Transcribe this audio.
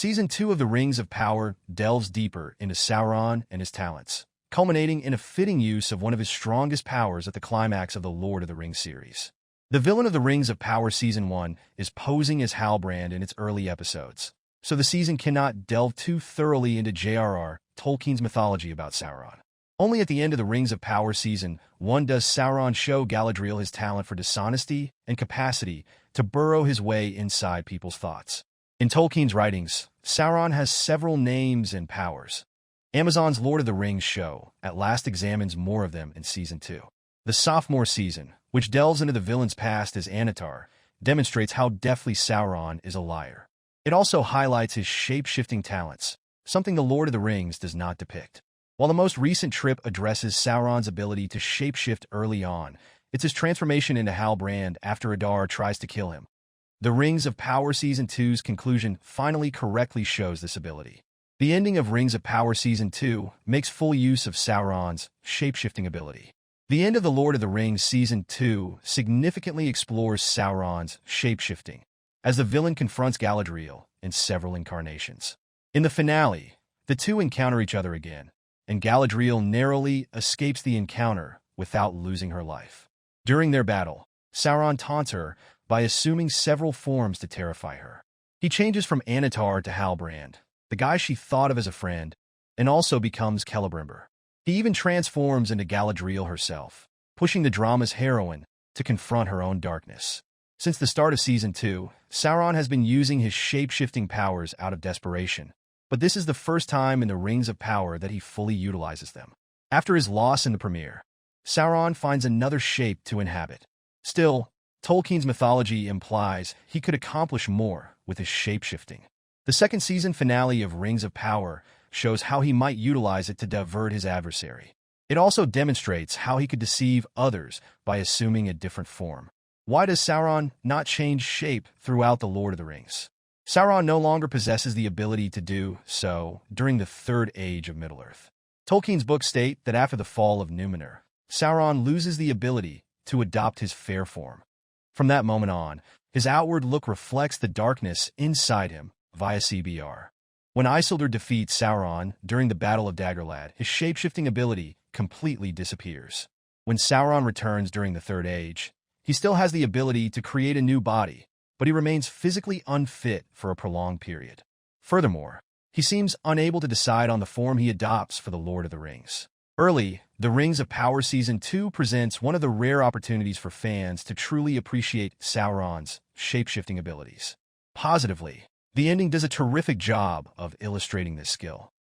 Season 2 of The Rings of Power delves deeper into Sauron and his talents, culminating in a fitting use of one of his strongest powers at the climax of the Lord of the Rings series. The villain of The Rings of Power Season 1 is posing as Halbrand in its early episodes, so the season cannot delve too thoroughly into J.R.R. Tolkien's mythology about Sauron. Only at the end of The Rings of Power Season 1 does Sauron show Galadriel his talent for dishonesty and capacity to burrow his way inside people's thoughts. In Tolkien's writings, Sauron has several names and powers. Amazon's Lord of the Rings show at last examines more of them in Season 2. The sophomore season, which delves into the villain's past as Anatar, demonstrates how deftly Sauron is a liar. It also highlights his shape-shifting talents, something the Lord of the Rings does not depict. While the most recent trip addresses Sauron's ability to shapeshift early on, it's his transformation into Halbrand after Adar tries to kill him. The Rings of Power Season 2's conclusion finally correctly shows this ability. The ending of Rings of Power Season 2 makes full use of Sauron's shape-shifting ability. The end of The Lord of the Rings Season 2 significantly explores Sauron's shape-shifting, as the villain confronts Galadriel in several incarnations. In the finale, the two encounter each other again, and Galadriel narrowly escapes the encounter without losing her life. During their battle, Sauron taunts her by assuming several forms to terrify her. He changes from Anatar to Halbrand, the guy she thought of as a friend, and also becomes Celebrimbor. He even transforms into Galadriel herself, pushing the drama's heroine to confront her own darkness. Since the start of Season 2, Sauron has been using his shape-shifting powers out of desperation, but this is the first time in the Rings of Power that he fully utilizes them. After his loss in the premiere, Sauron finds another shape to inhabit. Still, Tolkien's mythology implies he could accomplish more with his shape-shifting. The second season finale of Rings of Power shows how he might utilize it to divert his adversary. It also demonstrates how he could deceive others by assuming a different form. Why does Sauron not change shape throughout The Lord of the Rings? Sauron no longer possesses the ability to do so during the Third Age of Middle-earth. Tolkien's books state that after the fall of Númenor, Sauron loses the ability to adopt his fair form. From that moment on, his outward look reflects the darkness inside him via CBR. When Isildur defeats Sauron during the Battle of Dagorlad, his shape-shifting ability completely disappears. When Sauron returns during the Third Age, he still has the ability to create a new body, but he remains physically unfit for a prolonged period. Furthermore, he seems unable to decide on the form he adopts for the Lord of the Rings. Early, The Rings of Power Season 2 presents one of the rare opportunities for fans to truly appreciate Sauron's shape-shifting abilities. Positively, the ending does a terrific job of illustrating this skill.